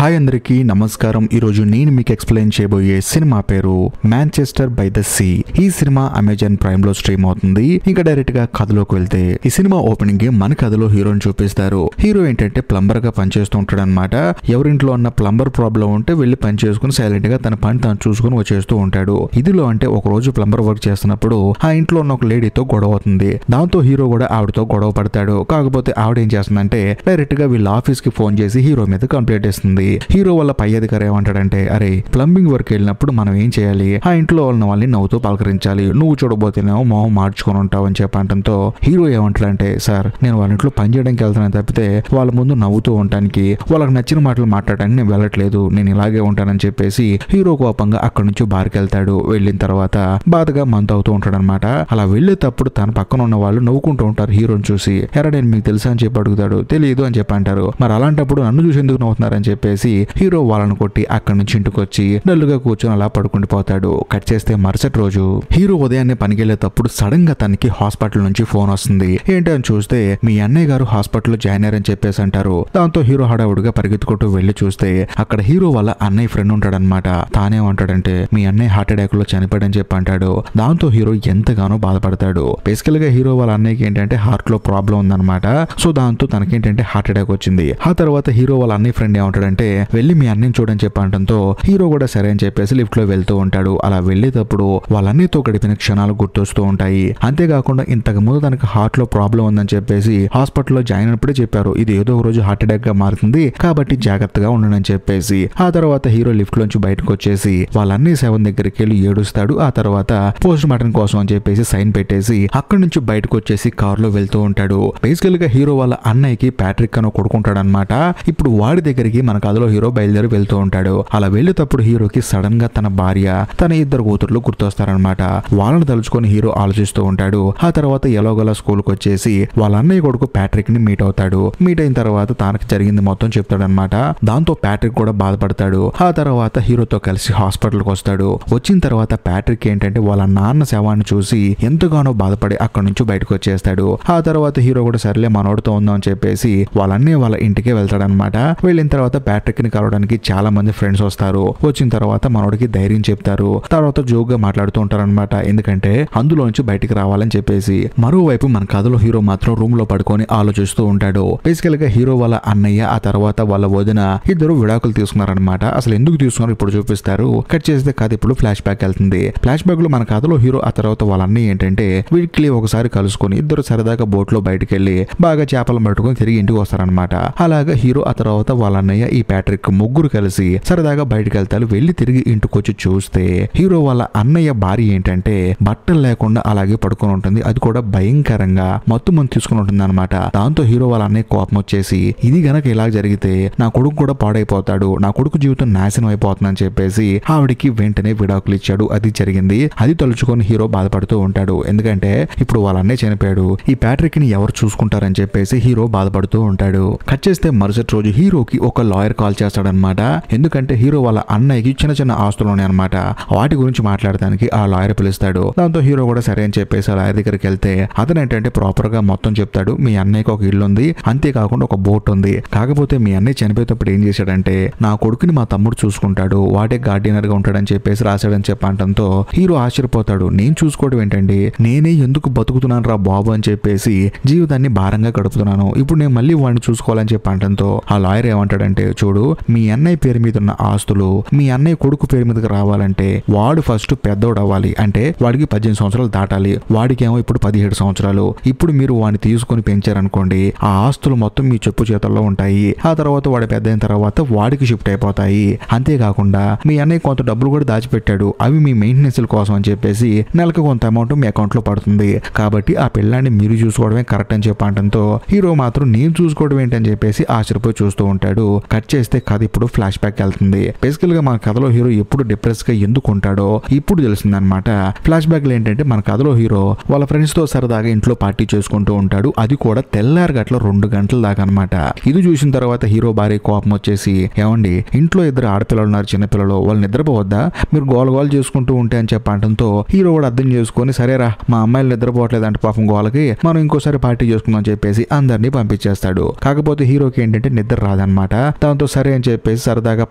Hi అందరికీ నమస్కారం. ఈరోజు నేను మీకు ఎక్స్ప్లెయిన్ చేయబోయే సినిమా పేరు మాంచెస్టర్ బై ద సీ. ఈ సినిమా అమెజాన్ ప్రైమ్ లో స్ట్రీమ్ అవుతుంది. ఇంకా డైరెక్ట్ గా కథలోకి వెళ్తే ఈ సినిమా ఓపెనింగ్ మన కథలో హీరోని చూపిస్తారు. హీరో ఏంటంటే ప్లంబర్ గా పనిచేస్తూ ఉంటాడు అనమాట. ఎవరింట్లో ఉన్న ప్లంబర్ ప్రాబ్లం ఉంటే వెళ్లి పని చేసుకుని సైలెంట్ గా తన పని తాను చూసుకుని వచ్చేస్తూ ఉంటాడు. ఇదిలో అంటే ఒక రోజు ప్లంబర్ వర్క్ చేస్తున్నప్పుడు ఆ ఇంట్లో ఉన్న ఒక లేడీతో గొడవ అవుతుంది. దాంతో హీరో కూడా ఆవిడతో గొడవ పడతాడు. కాకపోతే ఆవిడ ఏం చేస్తుందంటే డైరెక్ట్ గా వీళ్ళ ఆఫీస్ కి ఫోన్ చేసి హీరో మీద కంప్లైంట్ ఇస్తుంది. హీరో వాళ్ళ పై అధికారి ఏమంటాడంటే, అరే ప్లంబింగ్ వర్క్ వెళ్ళినప్పుడు మనం ఏం చేయాలి, ఆ ఇంట్లో ఉన్న వాళ్ళని నవ్వుతూ పలకరించాలి, నువ్వు చూడబోతేనేమో మొహం మార్చుకొని ఉంటావు అని చెప్పడంతో హీరో ఏమంటాడంటే, సార్ నేను వాళ్ళ ఇంట్లో పని చేయడానికి వెళ్తానని తప్పితే వాళ్ళ ముందు నవ్వుతూ ఉండటానికి వాళ్ళకి నచ్చిన మాటలు మాట్లాడడానికి నేను వెళ్ళట్లేదు, నేను ఇలాగే ఉంటానని చెప్పేసి హీరో కోపంగా అక్కడి నుంచి బార్కి వెళ్తాడు. వెళ్ళిన తర్వాత బాధగా మంత్ అవుతూ ఉంటాడు అనమాట. అలా వెళ్ళేటప్పుడు తన పక్కన ఉన్న వాళ్ళు నవ్వుకుంటూ ఉంటారు హీరోని చూసి. ఎరా నేను మీకు తెలుసా అని చెప్పి అడుగుతాడు. తెలియదు అని చెప్పి అంటారు. మరి అలాంటప్పుడు నన్ను చూసి ఎందుకు నవ్వుతున్నారని చెప్పేసి హీరో వాళ్ళని కొట్టి అక్కడి నుంచి ఇంటికి వచ్చి డల్లుగా కూర్చొని అలా పడుకుండిపోతాడు. కట్ చేస్తే మరుసటి రోజు హీరో ఉదయాన్నే పనికెళ్లేటప్పుడు సడన్ గా తనకి హాస్పిటల్ నుంచి ఫోన్ వస్తుంది. ఏంటని చూస్తే మీ అన్నయ్య గారు హాస్పిటల్లో జాయిన్ అయ్యారని చెప్పేసి అంటారు. దాంతో హీరో హడావుడిగా పరిగెత్తుకుంటూ వెళ్లి చూస్తే అక్కడ హీరో వాళ్ళ అన్నయ్య ఫ్రెండ్ ఉంటాడనమాట. తానేమంటాడంటే మీ అన్నయ్య హార్ట్ అటాక్ లో చనిపోయాడని చెప్పి అంటాడు. దాంతో హీరో ఎంతగానో బాధపడతాడు. బేసికల్ గా హీరో వాళ్ళ అన్నయ్యకి ఏంటంటే హార్ట్ లో ప్రాబ్లం ఉందన్నమాట. సో దాంతో తనకేంటంటే హార్ట్ అటాక్ వచ్చింది. ఆ తర్వాత హీరో వాళ్ళ అన్నయ్య ఫ్రెండ్ ఏమంటాడంటే వెళ్ళి మీ అన్నయ్యని చూడని చెప్పడంతో హీరో కూడా సరే అని చెప్పేసి లిఫ్ట్ లో వెళ్తూ ఉంటాడు. అలా వెళ్లేటప్పుడు వాళ్ళ అన్నయ్యతో గడిపిన క్షణాలు గుర్తొస్తూ ఉంటాయి. అంతేకాకుండా ఇంతకు ముందు తనకు హార్ట్ లో ప్రాబ్లం ఉందని చెప్పేసి హాస్పిటల్లో జాయిన్ అయినప్పుడే చెప్పారు, ఇది ఏదో ఒక రోజు హార్ట్ అటాక్ గా మారుతుంది కాబట్టి జాగ్రత్తగా ఉండనని చెప్పేసి. ఆ తర్వాత హీరో లిఫ్ట్ లోంచి బయటకు వచ్చేసి వాళ్ళ అన్నయ్య శవం దగ్గరికి వెళ్ళి ఏడుస్తాడు. ఆ తర్వాత పోస్ట్ మార్టం కోసం అని చెప్పేసి సైన్ పెట్టేసి అక్కడి నుంచి బయటకు వచ్చేసి కారులో వెళ్తూ ఉంటాడు. బేసికల్ గా హీరో వాళ్ళ అన్నయ్యకి ప్యాట్రిక్ అని కొడుకుంటాడు అనమాట. ఇప్పుడు వాడి దగ్గరికి మన కథలో హీరో బయలుదేరి వెళ్తూ ఉంటాడు. అలా వెళ్ళేటప్పుడు హీరోకి సడన్ గా తన భార్య తన ఇద్దరు కూతుర్లు గుర్తొస్తారనమాట. వాళ్ళని తలుచుకొని హీరో ఆలోచిస్తూ ఉంటాడు. ఆ తర్వాత ఎలాగోలా స్కూల్ కి వచ్చేసి వాళ్ళ అన్నయ్య కొడుకు ప్యాట్రిక్ ని మీట్ అవుతాడు. మీట్ అయిన తర్వాత తనకి జరిగింది మొత్తం చెప్తాడనమాట. దాంతో ప్యాట్రిక్ కూడా బాధపడతాడు. ఆ తర్వాత హీరోతో కలిసి హాస్పిటల్ కి వస్తాడు. వచ్చిన తర్వాత ప్యాట్రిక్ ఏంటంటే వాళ్ళ నాన్న శవాన్ని చూసి ఎంతగానో బాధపడి అక్కడి నుంచి బయటకు వచ్చేస్తాడు. ఆ తర్వాత హీరో కూడా సర్లే మనోడితో ఉందాం అని చెప్పేసి వాళ్ళ అన్నయ్య వాళ్ళ ఇంటికే వెళ్తాడనమాట. వెళ్ళిన తర్వాత ప్యాట్రిక్ ని కలవడానికి చాలా మంది ఫ్రెండ్స్ వస్తారు. వచ్చిన తర్వాత మనోడికి ధైర్యం చెప్తారు. తర్వాత జోక్గా మాట్లాడుతూ ఉంటారనమాట. ఎందుకంటే అందులోంచి బయటికి రావాలని చెప్పేసి. మరోవైపు మన కథలో హీరో మాత్రం రూమ్ లో పడుకొని ఆలోచిస్తూ ఉంటాడు. బేసికల్ గా హీరో వాళ్ళ అన్నయ్య ఆ తర్వాత వాళ్ళ వదిన ఇద్దరు విడాకులు తీసుకున్నారనమాట. అసలు ఎందుకు తీసుకున్నారు ఇప్పుడు చూపిస్తారు. కట్ చేస్తే కథ ఇప్పుడు ఫ్లాష్ బ్యాక్ వెళ్తుంది. ఫ్లాష్ బ్యాక్ లో మన కథలో హీరో ఆ తర్వాత వాళ్ళ అన్నయ్య ఏంటంటే వీక్లీ ఒకసారి కలుసుకొని ఇద్దరు సరదాగా బోట్ లో బయటకు వెళ్లి బాగా చేపలు పట్టుకొని తిరిగి ఇంటికి వస్తారనమాట. అలాగా హీరో ఆ తర్వాత వాళ్ళ అన్నయ్య ఈ ప్యాట్రిక్ ముగ్గురు కలిసి సరదాగా బయటకు వెళ్తారు. వెళ్లి తిరిగి ఇంటికి వచ్చి చూస్తే హీరో వాళ్ళ అన్నయ్య భార్య ఏంటంటే బట్టలు లేకుండా అలాగే పడుకొని ఉంటుంది. అది కూడా భయంకరంగా మత్తు మందు తీసుకుని ఉంటుంది అనమాట. దాంతో హీరో వాళ్ళ అన్నయ్య కోపం వచ్చేసి ఇది గనక ఇలా జరిగితే నా కొడుకు కూడా పాడైపోతాడు, నా కొడుకు జీవితం నాశనం అయిపోతుందని చెప్పేసి ఆవిడికి వెంటనే విడాకులు ఇచ్చాడు. అది జరిగింది. అది తలుచుకొని హీరో బాధపడుతూ ఉంటాడు. ఎందుకంటే ఇప్పుడు వాళ్ళ అన్నయ్య చనిపోయాడు, ఈ ప్యాట్రిక్ ని ఎవరు చూసుకుంటారని చెప్పేసి హీరో బాధపడుతూ ఉంటాడు. కట్ చేస్తే మరుసటి రోజు హీరోకి ఒక లాయర్ కాల్ చేస్తాడనమాట. ఎందుకంటే హీరో వాళ్ళ అన్నయ్యకి చిన్న చిన్న ఆస్తులు ఉన్నాయన్నమాట. వాటి గురించి మాట్లాడడానికి ఆ లాయర్ పిలుస్తాడు. దాంతో హీరో కూడా సరే అని చెప్పేసి ఆ లాయర్ దగ్గరికి వెళ్తే అతను ఏంటంటే ప్రాపర్ గా మొత్తం చెప్తాడు. మీ అన్నయ్యకి ఒక ఇల్లు ఉంది, అంతేకాకుండా ఒక బోట్ ఉంది. కాకపోతే మీ అన్నయ్య చనిపోయేటప్పుడు ఏం చేశాడంటే నా కొడుకుని మా తమ్ముడు చూసుకుంటాడు, వాడే గార్డియనర్ గా ఉంటాడని చెప్పేసి రాశాడని చెప్పడంతో హీరో ఆశ్చర్యపోతాడు. నేను చూసుకోవడం ఏంటండి, నేనే ఎందుకు బతుకుతున్నాను రా బాబు అని చెప్పేసి జీవితాన్ని భారంగా గడుపుతున్నాను, ఇప్పుడు నేను మళ్ళీ వాడిని చూసుకోవాలని చెప్పడంతో ఆ లాయర్ ఏమంటాడంటే చూడు, మీ అన్నయ్య పేరు మీద ఉన్న ఆస్తులు మీ అన్నయ్య కొడుకు పేరు మీదకి రావాలంటే వాడు ఫస్ట్ పెద్దోడు అవ్వాలి. అంటే వాడికి 18 సంవత్సరాలు దాటాలి. వాడికేమో ఇప్పుడు 17 సంవత్సరాలు. ఇప్పుడు మీరు వాడిని తీసుకుని పెంచారనుకోండి, ఆ ఆస్తులు మొత్తం మీ చెప్పు చేతుల్లో ఉంటాయి. ఆ తర్వాత వాడు పెద్ద అయిన తర్వాత వాడికి షిఫ్ట్ అయిపోతాయి. అంతేకాకుండా మీ అన్నయ్య కొంత డబ్బులు కూడా దాచిపెట్టాడు, అవి మీ మెయింటెనెన్స్ కోసం అని చెప్పేసి నెలకు కొంత అమౌంట్ మీ అకౌంట్ లో పడుతుంది. కాబట్టి ఆ పిల్లాన్ని మీరు చూసుకోవడమే కరెక్ట్ అని చెప్పడంతో హీరో మాత్రం నేను చూసుకోవడం ఏంటని చెప్పేసి ఆశ్చర్యపోయి చూస్తూ ఉంటాడు. కట్ చేస్తే కథ ఇప్పుడు ఫ్లాష్ బ్యాక్ వెళ్తుంది. బేసికల్ గా మన కథలో హీరో ఎప్పుడు డిప్రెస్ గా ఎందుకు ఉంటాడో ఇప్పుడు తెలిసింది అనమాట. ఫ్లాష్ బ్యాక్ లో ఏంటంటే మన కథలో హీరో వాళ్ళ ఫ్రెండ్స్ తో సరదాగా ఇంట్లో పార్టీ చేసుకుంటూ ఉంటాడు. అది కూడా తెల్లారి గట్ల 2 గంటల దాకా అనమాట. ఇది చూసిన తర్వాత హీరో భార్య కోపం వచ్చేసి ఏమండి ఇంట్లో ఇద్దరు ఆడపిల్లలు ఉన్నారు, చిన్నపిల్లలు, వాళ్ళు నిద్రపోవద్దా, మీరు గోల చేసుకుంటూ ఉంటే అని చెప్పడంతో హీరో కూడా అర్థం చేసుకొని సరేరా మా అమ్మాయిలు నిద్రపోవట్లేదు అంటే పాపం గోలకి మనం ఇంకోసారి పార్టీ చేసుకుందాం చెప్పేసి అందరినీ పంపించేస్తాడు. కాకపోతే హీరోకి ఏంటంటే నిద్ర రాదనమాట. దాంతో సరే అని చెప్పేసి సరదాగా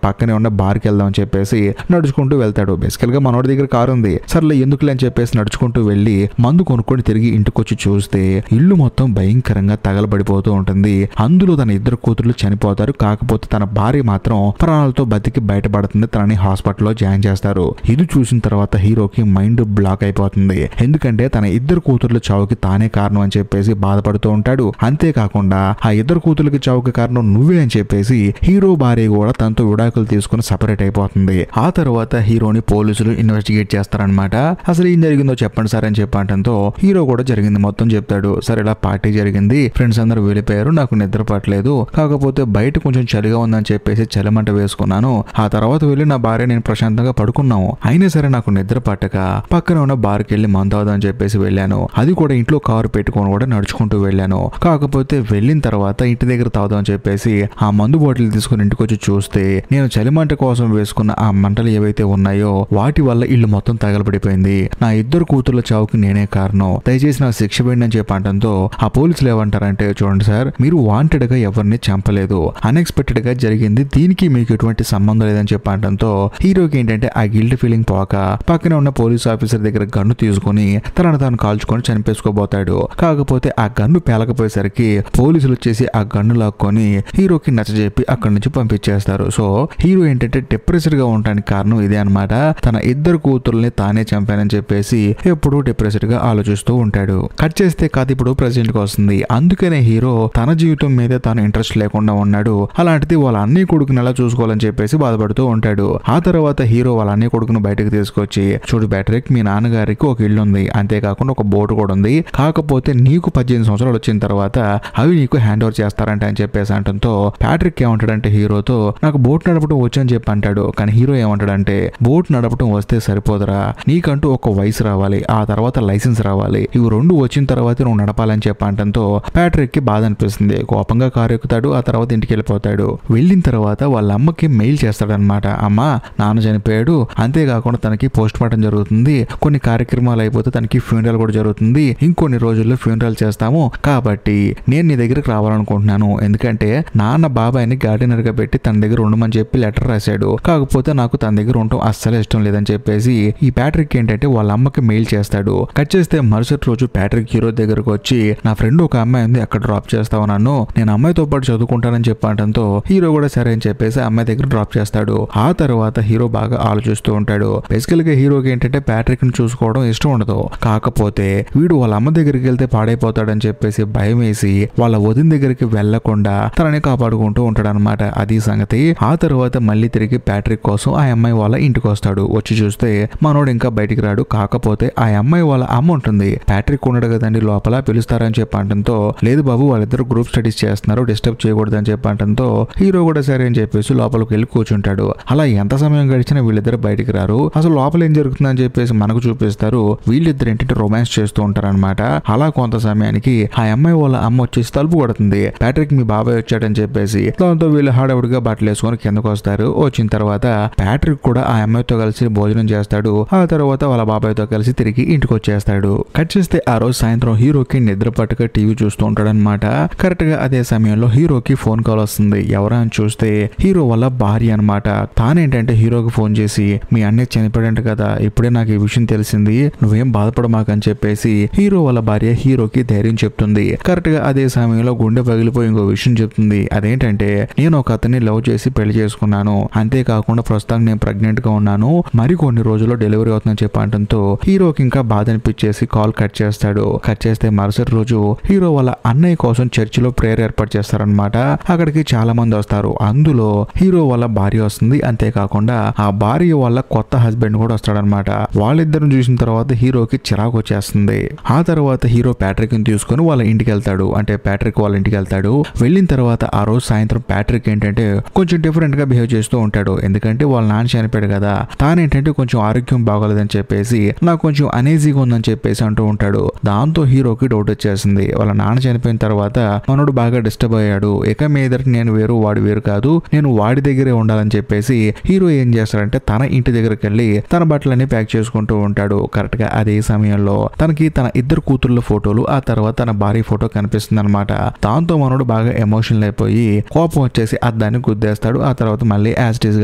పక్కనే ఉన్న బార్కి వెళ్దాం అని చెప్పేసి నడుచుకుంటూ వెళ్తాడు. బేసికల్ గా మనోడి దగ్గర కారు ఉంది, సర్లే ఎందుకులే అని చెప్పేసి నడుచుకుంటూ వెళ్లి మందు కొనుక్కొని తిరిగి ఇంటికొచ్చి చూస్తే ఇల్లు మొత్తం భయంకరంగా తగలబడిపోతూ ఉంటుంది. అందులో తన ఇద్దరు కూతుర్లు చనిపోతారు. కాకపోతే తన భార్య మాత్రం ప్రాణాలతో బతికి బయటపడుతుంది. తనని హాస్పిటల్లో జాయిన్ చేస్తారు. ఇది చూసిన తర్వాత హీరోకి మైండ్ బ్లాక్ అయిపోతుంది. ఎందుకంటే తన ఇద్దరు కూతుర్ల చావుకి తానే కారణం అని చెప్పేసి బాధపడుతూ ఉంటాడు. అంతేకాకుండా ఆ ఇద్దరు కూతుర్లకి చావుకి కారణం నువ్వే అని చెప్పేసి హీరో భార్య కూడా తనతో విడాకులు తీసుకుని సపరేట్ అయిపోతుంది. ఆ తర్వాత హీరోని పోలీసులు ఇన్వెస్టిగేట్ చేస్తారనమాట. అసలు ఏం జరిగిందో చెప్పండి సార్ అని చెప్పడంతో హీరో కూడా జరిగింది మొత్తం చెప్తాడు. సరే ఇలా పార్టీ జరిగింది, ఫ్రెండ్స్ అందరూ వెళ్ళిపోయారు, నాకు నిద్ర పట్టలేదు, కాకపోతే బయట కొంచెం చలిగా ఉందని చెప్పేసి చలిమంట వేసుకున్నాను. ఆ తర్వాత వెళ్ళి నా భార్య నేను ప్రశాంతంగా పడుకున్నాము. అయినా సరే నాకు నిద్ర పట్టక పక్కన ఉన్న బార్కి వెళ్ళి మందు తాగుదామని చెప్పేసి వెళ్ళాను. అది కూడా ఇంట్లో కారు పెట్టుకొని కూడా నడుచుకుంటూ వెళ్ళాను. కాకపోతే వెళ్ళిన తర్వాత ఇంటి దగ్గర తాగుదామని చెప్పేసి ఆ మందు బాటిల్ తీసుకుని ఇంటికి వచ్చి చూస్తే నేను చలిమంట కోసం వేసుకున్న ఆ మంటలు ఏవైతే ఉన్నాయో వాటి వల్ల ఇల్లు మొత్తం తగలబడిపోయింది. నా ఇద్దరు కూతుర్ల చావుకి నేనే కారణం, దయచేసి నాకు శిక్ష వేయండి అని చెప్పడంతో ఆ పోలీసులు ఏమంటారంటే, చూడండి సార్, మీరు వాంటెడ్ గా ఎవరిని చంపలేదు, అన్ఎక్స్పెక్టెడ్ గా జరిగింది, దీనికి మీకు ఎటువంటి సంబంధం లేదని చెప్పడంతో హీరోకి ఏంటంటే ఆ గిల్ట్ ఫీలింగ్ పోక పక్కనే ఉన్న పోలీస్ ఆఫీసర్ దగ్గర గన్ను తీసుకుని తనను తాను కాల్చుకొని చనిపేసుకోబోతాడు. కాకపోతే ఆ గన్ను పేలకపోయేసరికి పోలీసులు వచ్చేసి ఆ గన్ను లాక్కొని హీరోకి నచ్చజెప్పి అక్కడి నుంచి పంపించేస్తారు. సో హీరో ఏంటంటే డిప్రెస్డ్ గా ఉండడానికి కారణం ఇదే అనమాట. తన ఇద్దరు కూతుర్ని తానే చంపానని చెప్పేసి ఎప్పుడూ డిప్రెస్డ్ గా ఆలోచిస్తూ ఉంటాడు. కట్ చేస్తే కథ ఇప్పుడు ప్రెసెంట్ కి వస్తుంది. అందుకనే హీరో తన జీవితం మీదే తాను ఇంట్రెస్ట్ లేకుండా ఉన్నాడు. అలాంటిది వాళ్ళ అన్నయ్య కొడుకుని ఎలా చూసుకోవాలని చెప్పేసి బాధపడుతూ ఉంటాడు. ఆ తర్వాత హీరో వాళ్ళ అన్నయ్య కొడుకును బయటకు తీసుకొచ్చి, చూడు బ్యాటరీక్, మీ నాన్నగారికి ఒక ఇల్లు ఉంది, అంతేకాకుండా ఒక బోటు కూడా ఉంది, కాకపోతే నీకు 18 సంవత్సరాలు వచ్చిన తర్వాత అవి నీకు హ్యాండ్ ఓవర్ చేస్తారంట అని చెప్పేసి అంటంతో ప్యాట్రిక్ ఏమంటాడంటే హీరోతో, నాకు బోట్ నడపడం వచ్చని చెప్పి అంటాడు. కానీ హీరో ఏమంటాడంటే, బోట్ నడపడం వస్తే సరిపోదరా, నీకంటూ ఒక వయసు రావాలి, ఆ తర్వాత లైసెన్స్ రావాలి, ఇవి రెండు వచ్చిన తర్వాత నువ్వు నడపాలని చెప్పి అంటంతో ప్యాట్రిక్ కి బాధ అనిపిస్తుంది. కోపంగా కారు ఎక్కుతాడు. ఆ తర్వాత ఇంటికి వెళ్ళిపోతాడు. వెళ్ళిన తర్వాత వాళ్ళ అమ్మకి మెయిల్ చేస్తాడనమాట, అమ్మ నాన్న చనిపోయాడు, అంతేకాకుండా తనకి పోస్ట్ మార్టం జరుగుతుంది, కొన్ని కార్యక్రమాలు అయిపోతే తనకి ఫ్యూనరల్ కూడా జరుగుతుంది, ఇంకొన్ని రోజుల్లో ఫ్యూనరల్ చేస్తాము, కాబట్టి నేను నీ దగ్గరికి రావాలనుకుంటున్నాను. ఎందుకంటే నాన్న బాబాయ్ని గార్డెనర్ గా పెట్టి తన దగ్గర ఉండమని చెప్పి లెటర్ రాశాడు, కాకపోతే నాకు తన దగ్గర ఉండటం అస్సలు ఇష్టం లేదని చెప్పేసి ఈ ప్యాట్రిక్ ఏంటంటే వాళ్ళ అమ్మకి మెయిల్ చేస్తాడు. కట్ చేస్తే మరుసటి రోజు ప్యాట్రిక్ హీరో దగ్గరకు వచ్చి, నా ఫ్రెండ్ ఒక అమ్మాయి ఉంది, అక్కడ డ్రాప్ చేస్తావు నన్ను, నేను అమ్మాయితో పాటు చదువుకుంటానని చెప్పడంతో హీరో కూడా సరే అని చెప్పేసి అమ్మాయి దగ్గర డ్రాప్ చేస్తాడు. ఆ తర్వాత హీరో బాగా ఆలోచిస్తూ ఉంటాడు. బేసికల్ గా హీరోకి ఏంటంటే ప్యాట్రిక్ ని చూసుకోవడం ఇష్టం ఉండదు, కాకపోతే వీడు వాళ్ళ అమ్మ దగ్గరికి వెళ్తే పాడైపోతాడని చెప్పేసి భయం వేసి వాళ్ళ వదిన దగ్గరికి వెళ్లకుండా తనని కాపాడుకుంటూ ఉంటాడనమాట. అది సంగతి. ఆ తర్వాత మళ్ళీ తిరిగి ప్యాట్రిక్ కోసం ఆ అమ్మాయి వాళ్ళ ఇంటికి వస్తాడు. వచ్చి చూస్తే మనోడు ఇంకా బయటికి రాడు. కాకపోతే ఆ అమ్మాయి వాళ్ళ అమ్మ ఉంటుంది. ప్యాట్రిక్ ఉన్నాడు కదండి లోపల, పిలుస్తారని చెప్పడంతో, లేదు బాబు వాళ్ళిద్దరు గ్రూప్ స్టడీస్ చేస్తున్నారు, డిస్టర్బ్ చేయకూడదని చెప్పడంతో హీరో కూడా సరే అని చెప్పేసి లోపలికి వెళ్ళి కూర్చుంటాడు. అలా ఎంత సమయం గడిచినా వీళ్ళిద్దరు బయటికి రారు. అసలు లోపల ఏం జరుగుతుందని చెప్పేసి మనకు చూపిస్తారు. వీళ్ళిద్దరు ఏంటంటే రొమాన్స్ చేస్తూ ఉంటారనమాట. అలా కొంత సమయానికి ఆ అమ్మాయి వాళ్ళ అమ్మ వచ్చేసి తలుపు కొడుతుంది. ప్యాట్రిక్ మీ బాబాయ్ వచ్చాడని చెప్పేసి, దాంతో వీళ్ళు హడావుడిగా బట్టలు వేసుకొని కిందకు వస్తారు. వచ్చిన తర్వాత ప్యాట్రిక్ కూడా ఆ అమ్మాయితో కలిసి భోజనం చేస్తాడు. ఆ తర్వాత వాళ్ళ బాబాయ్తో కలిసి తిరిగి ఇంటికి వచ్చేస్తాడు. కట్ చేస్తే ఆ రోజు సాయంత్రం హీరోకి నిద్ర పట్టుక టీవీ చూస్తూ ఉంటాడనమాట. కరెక్ట్ గా అదే సమయంలో హీరోకి ఫోన్ కాల్ వస్తుంది. ఎవరా అని చూస్తే హీరో వాళ్ళ భార్య అనమాట. తానేంటంటే హీరోకి ఫోన్ చేసి, మీ అన్నయ్య చనిపోయాడంట కదా, ఇప్పుడే నాకు ఈ విషయం తెలిసింది, నువ్వేం బాధపడమాకని చెప్పేసి హీరో వాళ్ళ భార్య హీరోకి ధైర్యం చెప్తుంది. కరెక్ట్ గా అదే సమయంలో గుండె పగిలిపోయి ఇంకో విషయం చెప్తుంది. అదేంటంటే, నేను ఒక అతన్ని లవ్ చేసి పెళ్లి చేసుకున్నాను, అంతేకాకుండా ప్రస్తుతం నేను ప్రెగ్నెంట్ గా ఉన్నాను, మరి కొన్ని రోజుల్లో డెలివరీ అవుతుందని చెప్పడంతో హీరోకి ఇంకా బాధ అనిపించేసి కాల్ కట్ చేస్తాడు. కట్ చేస్తే మరుసటి రోజు హీరో వాళ్ళ అన్నయ్య కోసం చర్చిలో ప్రేయర్ ఏర్పాటు చేస్తారనమాట. అక్కడికి చాలా మంది వస్తారు. అందులో హీరో వాళ్ళ భార్య వస్తుంది. అంతేకాకుండా ఆ భార్య వాళ్ళ కొత్త హస్బెండ్ కూడా వస్తాడనమాట. వాళ్ళిద్దరిని చూసిన తర్వాత హీరోకి చిరాకు వచ్చేస్తుంది. ఆ తర్వాత హీరో ప్యాట్రిక్ ని తీసుకొని వాళ్ళ ఇంటికి వెళ్తాడు. అంటే ప్యాట్రిక్ వాళ్ళ ఇంటికి వెళ్తాడు. వెళ్ళిన తర్వాత ఆ రోజు సాయంత్రం ప్యాట్రిక్ ఏంటంటే కొంచెం డిఫరెంట్ గా బిహేవ్ చేస్తూ ఉంటాడు. ఎందుకంటే వాళ్ళ నాన్న చనిపోయాడు కదా, తానేంటంటే కొంచెం ఆరోగ్యం బాగోలేదని చెప్పేసి, నాకు కొంచెం అనేజీగా ఉందని చెప్పేసి అంటూ ఉంటాడు. దాంతో హీరోకి డౌట్ వచ్చేసింది. వాళ్ళ నాన్న చనిపోయిన తర్వాత మనోడు బాగా డిస్టర్బ్ అయ్యాడు, ఇక మీదట నేను వేరు వాడు వేరు కాదు, నేను వాడి దగ్గరే ఉండాలని చెప్పేసి హీరో ఏం చేస్తాడంటే తన ఇంటి దగ్గరికి వెళ్ళి తన బట్టలన్నీ ప్యాక్ చేసుకుంటూ ఉంటాడు. కరెక్ట్ గా అదే సమయంలో తనకి తన ఇద్దరు కూతుర్ల ఫోటోలు, ఆ తర్వాత తన భార్య ఫోటో కనిపిస్తుంది అనమాట. దాంతో మనోడు బాగా ఎమోషనల్ అయిపోయి కోపం వచ్చేసి ఆ అద్దాన్ని గుద్దేస్తాడు. ఆ తర్వాత మళ్ళీ యాస్టీస్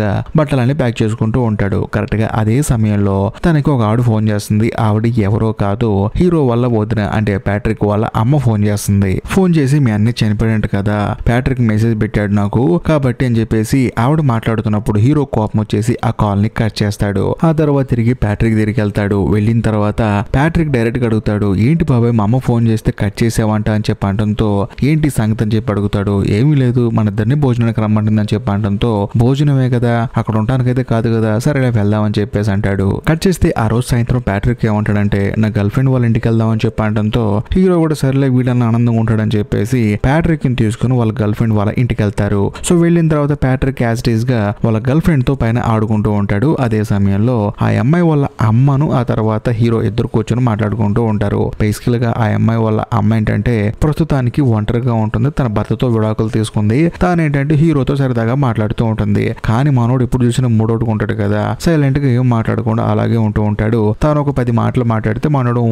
గా బట్టలన్నీ ప్యాక్ చేసుకుంటూ ఉంటాడు. కరెక్ట్ గా అదే సమయంలో తనకి ఒక ఆవిడ ఫోన్ చేస్తుంది. ఆవిడ ఎవరో కాదు, హీరో వాళ్ళ వదిన అంటే ప్యాట్రిక్ వాళ్ళ అమ్మ ఫోన్ చేస్తుంది. ఫోన్ చేసి మీ అన్ని చనిపోయినట్టు కదా, ప్యాట్రిక్ మెసేజ్ పెట్టాడు నాకు కాబట్టి అని చెప్పేసి ఆవిడ మాట్లాడుతున్నప్పుడు హీరో కోపం వచ్చేసి ఆ కాల్ ని కట్ చేస్తాడు. ఆ తర్వాత తిరిగి ప్యాట్రిక్ దగ్గరికి వెళ్తాడు. వెళ్ళిన తర్వాత ప్యాట్రిక్ డైరెక్ట్ గా అడుగుతాడు, ఏంటి బాబాయ్ మా అమ్మ ఫోన్ చేస్తే కట్ చేసావంట అని చెప్పి అనడంతో ఏంటి సంగతి అని చెప్పి అడుగుతాడు. ఏమీ లేదు, మన ఇద్దరిని భోజనానికి రమ్మంటుందని చెప్పి అనడంతో భోజనమే కదా, అక్కడ ఉండటానికైతే కాదు కదా, సరే వెళ్దామని చెప్పేసి అంటాడు. కట్ చేస్తే ఆ రోజు సాయంత్రం ప్యాట్రిక్ ఏమంటాడంటే నా గర్ల్ ఫ్రెండ్ వాళ్ళ ఇంటికి వెళ్దామని చెప్పి అనడంతో హీరో కూడా సరేలే వీళ్ళని ఆనందంగా ఉంటాడని చెప్పేసి ప్యాట్రిక్ ని తీసుకుని వాళ్ళ గర్ల్ ఫ్రెండ్ వాళ్ళ ఇంటికి వెళ్తారు. సో వెళ్ళిన తర్వాత ప్యాట్రిక్ యాస్టీస్ గా వాళ్ళ గర్ల్ ఫ్రెండ్ తో పైన ఆడుకుంటూ ఉంటాడు. అదే సమయంలో ఆ అమ్మాయి వాళ్ళ అమ్మను ఆ తర్వాత హీరో ఇద్దరు కూర్చొని మాట్లాడుకుంటూ ఉంటారు. బేసికల్ గా ఆ అమ్మాయి వాళ్ళ అమ్మ ఏంటంటే ప్రస్తుతానికి ఒంటరిగా ఉంటుంది, తన భర్తతో విడాకులు తీసుకుంది. తానేంటంటే హీరోతో సరదాగా మాట్లాడుతూ ఉంటుంది. కానీ మనోడు ఎప్పుడు చూసినా మూడోటుగా ఉంటాడు కదా, సైలెంట్ గా ఏం మాట్లాడకుండా అలాగే ఉంటూ ఉంటాడు. తాను ఒక 10 మాటలు మాట్లాడితే మనోడు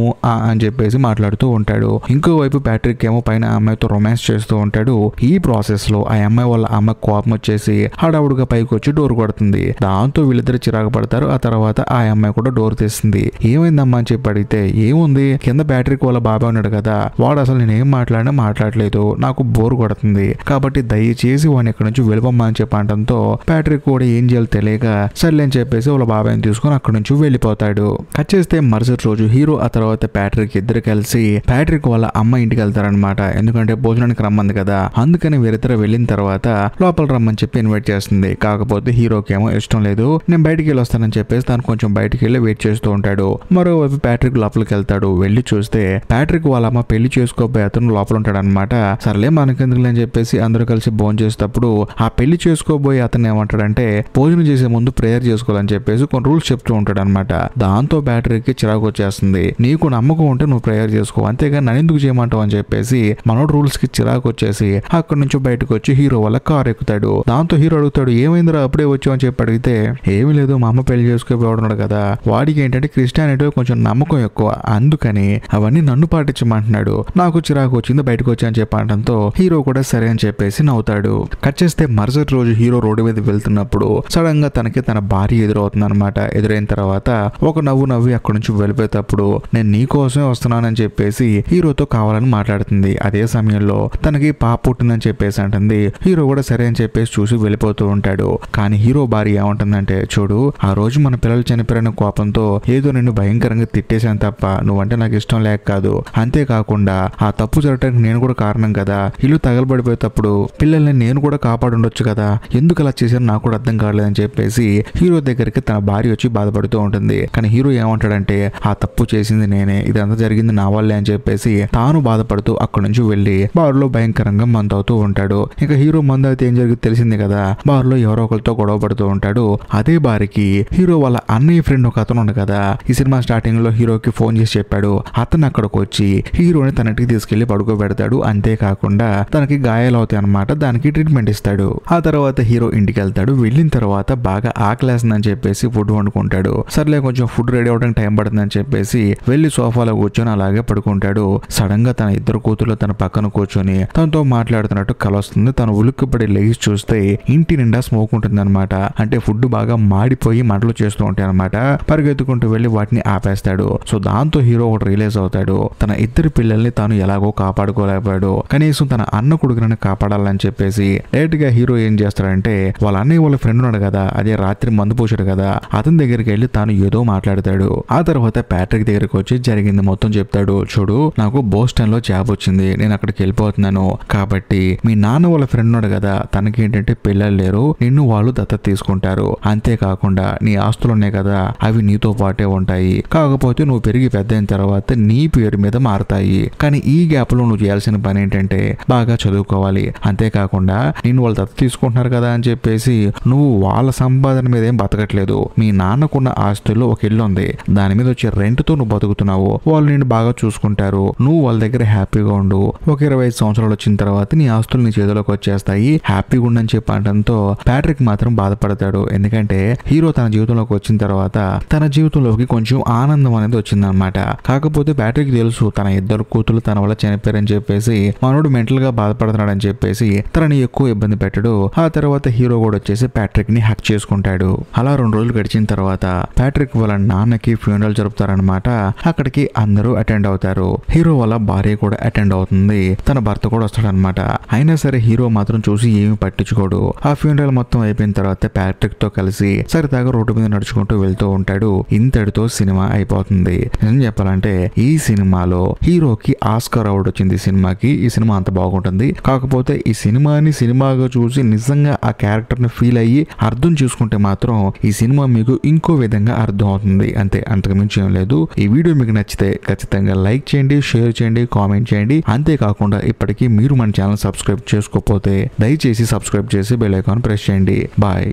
అని చెప్పేసి మాట్లాడుతూ ఉంటాడు. ఇంకోవైపు ప్యాట్రిక్ ఏమో పైన అమ్మాయితో రొమాన్స్ చేస్తూ ఉంటాడు. ఈ ప్రాసెస్ లో ఆ అమ్మాయి వాళ్ళ అమ్మ కోపం వచ్చేసి హడావుడిగా పైకి వచ్చి డోర్ కొడుతుంది. దాంతో వీళ్ళిద్దరు చిరాకు పడతారు. ఆ తర్వాత ఆ అమ్మాయి కూడా డోర్ తీస్తుంది. ఏమైందమ్మా అని చెప్పి అడిగితే ఏముంది కింద ప్యాట్రిక్ వాళ్ళ బాబాయ్ ఉన్నాడు కదా, వాడు అసలు నేనేం మాట్లాడలేదు, నాకు బోర్ కొడుతుంది కాబట్టి దయచేసి వాడిని ఇక్కడ నుంచి వెళ్ళిపోమ్మా అని చెప్పి అనడంతో ప్యాట్రిక్ కూడా ఏం చేయాలో తెలియక సర్లే అని చెప్పేసి వాళ్ళ బాబాయ్ని తీసుకుని అక్కడ నుంచి వెళ్ళిపోతాడు. కట్ చేస్తే మరుసటి రోజు హీరో ఆ తర్వాత ప్యాట్రిక్ ఇద్దరు కలిసి ప్యాట్రిక్ వాళ్ళ అమ్మ ఇంటికి వెళ్తారనమాట. ఎందుకంటే భోజనానికి రమ్మంది కదా, అందుకని వీరిద్దరు వెళ్ళిన తర్వాత లోపల రమ్మని చెప్పి ఇన్వైట్ చేస్తుంది. కాకపోతే హీరోకి ఏమో ఇష్టం లేదు, నేను బయటికి వెళ్ళి వస్తానని చెప్పేసి తను కొంచెం బయటికి వెళ్ళి వెయిట్ చేస్తూ ఉంటాడు. మరోవైపు ప్యాట్రిక్ లోపలికి వెళ్తాడు. వెళ్ళి చూస్తే ప్యాట్రిక్ వాళ్ళ అమ్మ పెళ్లి చేసుకోబోయే అతను లోపల ఉంటాడు అనమాట. సర్లే మనకెందుకులే అని చెప్పేసి అందరూ కలిసి భోజనం చేసేటప్పుడు ఆ పెళ్లి చేసుకోబోయే అతను ఏమంటాడంటే భోజనం చేసే ముందు ప్రేయర్ చేసుకోవాలని చెప్పేసి కొన్ని రూల్స్ చెప్తూ ఉంటాడు అనమాట. దాంతో ప్యాట్రిక్ కి చిరాకు వచ్చేస్తుంది. నీకు నమ్మకం ఉంటే నువ్వు ప్రేయర్ చేసుకో, అంతేగా నన్ను ఎందుకు చేయమంటావు అని చెప్పేసి మనోడు రూల్స్ కి చిరాకు వచ్చేసి అక్కడి నుంచి బయటకు వచ్చి హీరో వాళ్ళ కార్ ఎక్కుతాడు. దాంతో హీరో అడుగుతాడు ఏమైందిరా అప్పుడే వచ్చావు అని చెప్పి అడిగితే ఏమీ లేదు, మా అమ్మ పెళ్లి చేసుకోబోతున్నాడు కదా, వాడికి ఏంటంటే క్రిస్టియానిటీ కొంచెం నమ్మకం ఎక్కువ, అందుకని అవన్నీ నన్ను పాటించమంటున్నాడు, నాకు చిరాకు వచ్చింది బయటకు వచ్చా అని చెప్పడంతో హీరో కూడా సరే అని చెప్పేసి నవ్వుతాడు. కట్ చేస్తే మరుసటి రోజు హీరో రోడ్డు మీద వెళ్తున్నప్పుడు సడన్ గా తనకి తన భార్య ఎదురవుతుంది అనమాట. ఎదురైన తర్వాత ఒక నవ్వు నవ్వి అక్కడి నుంచి వెళ్ళిపోయేటప్పుడు నేను నీ కోసమే వస్తున్నానని చెప్పేసి హీరోతో కావాలని మాట్లాడుతుంది. అదే సమయంలో తనకి పాప పుట్టిందని చెప్పేసి అంటుంది. హీరో కూడా సరే అని చెప్పేసి చూసి వెళ్ళిపోతూ ఉంటాడు. కానీ హీరో భార్య ఏమంటుందంటే చూడు, ఆ రోజు మన పిల్లలు చనిపోయిన కోపంతో ఏదో నిన్ను భయంకరంగా తిట్టేశాను తప్ప నువ్వంటే నాకు ఇష్టం లేక కాదు, అంతేకాకుండా ఆ తప్పు జరగడానికి నేను కూడా కారణం కదా, ఇల్లు తగలబడిపోయేటప్పుడు పిల్లల్ని నేను కూడా కాపాడుండొచ్చు కదా, ఎందుకు అలా చేశాను నాకు కూడా అర్థం కావట్లేదని చెప్పేసి హీరో దగ్గరికి తన భార్య వచ్చి బాధపడుతూ ఉంటుంది. కానీ హీరో ఏమంటాడంటే ఆ తప్పు చేసింది నేనే, ఇదంతా జరిగింది నా వల్లే అని చెప్పేసి తాను బాధపడుతూ అక్కడి నుంచి వెళ్లి బార్లో భయంకరంగా మందు అవుతూ ఉంటాడు. ఇంకా హీరో మందు అయితే ఏం జరిగింది తెలిసింది కదా, బార్లో ఎవరో ఒకరితో గొడవ పడుతూ ఉంటాడు. అదే బారికి హీరో వాళ్ళ అన్నయ్య ఫ్రెండ్ ఒక అతను ఉంది కదా, ఈ సినిమా స్టార్టింగ్ లో హీరోకి ఫోన్ చేసి చెప్పాడు. అతను అక్కడికి వచ్చి హీరోని తన ఇంటికి తీసుకెళ్లి పడుకోబెడతాడు. అంతేకాకుండా తనకి గాయాలు అవుతాయి అనమాట, దానికి ట్రీట్మెంట్ ఇస్తాడు. ఆ తర్వాత హీరో ఇంటికి వెళ్తాడు. వెళ్ళిన తర్వాత బాగా ఆకలేస్తుందని చెప్పేసి ఫుడ్ వండుకుంటాడు. సర్లే కొంచెం ఫుడ్ రెడీ అవడానికి టైం పడుతుందని చెప్పేసి వెళ్లి సోఫాలో కూర్చొని అలాగే పడుకుంటాడు. సడన్ గా తన ఇద్దరు కూతుర్లు తన పక్కన కూర్చొని తనతో మాట్లాడుతున్నట్టు కలొస్తుంది. తను ఉలిక్కిపడి లేచి చూస్తే ఇంటి నిండా స్మోక్ ఉంటుంది అనమాట. అంటే ఫుడ్ బాగా మాడిపోయి మంటలు చేస్తూ ఉంటాయి అనమాట. పరిగెత్తుకుంటూ వెళ్లి వాటిని ఆపేస్తాడు. సో దాంతో హీరో ఒకటి రియలైజ్ అవుతాడు, తన ఇద్దరు పిల్లల్ని తాను ఎలాగో కాపాడుకోలేకపోయాడు, కనీసం తన అన్న కొడుకుని కాపాడాలని చెప్పేసి డైరెక్ట్ గా హీరో ఏం చేస్తాడంటే వాళ్ళ అన్నయ్య వాళ్ళ ఫ్రెండ్ ఉన్నాడు కదా, అదే రాత్రి మందు పోసాడు కదా, అతని దగ్గరికి వెళ్ళి తాను ఏదో మాట్లాడతాడు. ఆ తర్వాత ప్యాట్రిక్ దగ్గరికి వచ్చి జరిగింది మొత్తం చెప్తాడు. చూడు, నాకు బోస్టన్ లో జాబ్ వచ్చింది, నేను అక్కడికి వెళ్ళిపోతున్నాను, కాబట్టి మీ నాన్న వాళ్ళ ఫ్రెండ్ ఉన్నాడు కదా, తనకి ఏంటంటే పిల్లలు లేరు, నిన్ను వాళ్ళు దత్తత తీసుకుంటారు, అంతేకాకుండా నీ ఆస్తులు ఉన్నాయి కదా అవి నీతో పాటే ఉంటాయి, కాకపోతే నువ్వు పెరిగి పెద్ద అయిన తర్వాత నీ పేరు మీద మారతాయి. కానీ ఈ గ్యాప్ లో నువ్వు చేయాల్సిన పని ఏంటంటే బాగా చదువుకోవాలి, అంతేకాకుండా నిన్ను వాళ్ళు దత్తత తీసుకుంటున్నారు కదా అని చెప్పేసి నువ్వు వాళ్ళ సంపాదన మీద ఏం బతకట్లేదు, మీ నాన్నకున్న ఆస్తుల్లో ఒక ఇల్లు ఉంది, దాని మీద వచ్చే రెంట్ తో నువ్వు బతుకుతున్నావు, వాళ్ళు నిన్ను బాగా చూసుకుంటారు, నువ్వు వాళ్ళ దగ్గర హ్యాపీగా ఉండు, ఒక 25 సంవత్సరాలు వచ్చిన తర్వాత నీ ఆస్తులు నీ చేతిలోకి వచ్చేస్తాయి, హ్యాపీగా ఉండని చెప్పడంతో ప్యాట్రిక్ మాత్రం బాధపడతాడు. ఎందుకంటే హీరో తన జీవితంలోకి వచ్చిన తర్వాత తన జీవితంలోకి కొంచెం ఆనందం అనేది వచ్చిందనమాట. కాకపోతే ప్యాట్రిక్ తెలుసు తన ఇద్దరు కూతురు తన వల్ల చనిపోయారని చెప్పేసి మనోడు మెంటల్ గా బాధపడుతున్నాడని చెప్పేసి తనని ఎక్కువ ఇబ్బంది ఇబ్బంది పెట్టడు. ఆ తర్వాత హీరో కూడా వచ్చేసి ప్యాట్రిక్ ని హ్యాక్ చేసుకుంటాడు. అలా 2 రోజులు గడిచిన తర్వాత ప్యాట్రిక్ వాళ్ళ నాన్నకి ఫ్యూనరల్ జరుపుతారనమాట. అక్కడికి అందరూ అటెండ్ అవుతారు. హీరో వాళ్ళ భార్య కూడా అటెండ్ అవుతుంది. తన భర్త కూడా వస్తాడనమాట. అయినా సరే హీరో మాత్రం చూసి ఏమి పట్టించుకోడు. ఆ ఫ్యూనరల్ మొత్తం అయిపోయిన తర్వాత ప్యాట్రిక్ తో కలిసి సరదాగా రోడ్డు మీద నడుచుకుంటూ వెళ్తూ ఉంటాడు. ఇంతటితో సినిమా అయిపోతుంది. నిజం చెప్పాలంటే ఈ సినిమాలో హీరోకి ఆస్కార్ అవార్డు వచ్చింది. సినిమాకి ఈ సినిమా అంత బాగుంటుంది. కాకపోతే ఈ సినిమాని సినిమాగా చూసి నిజంగా ఆ క్యారెక్టర్ ని ఫీల్ అయ్యి అర్థం చేసుకుంటే మాత్రం ఈ సినిమా మీకు ఇంకో విధంగా అర్థం అవుతుంది. అంతే, అంతకు మించి ఏం లేదు. ఈ వీడియో మీకు నచ్చితే ఖచ్చితంగా లైక్ చేయండి, షేర్ చేయండి, కామెంట్ చేయండి. అంతేకాకుండా ఇప్పటికీ మీరు మన ఛానల్ సబ్స్క్రైబ్ చేసుకోకపోతే దయచేసి సబ్స్క్రైబ్ చేసి బెల్ ఐకాన్ ప్రెస్ చేయండి. బాయ్.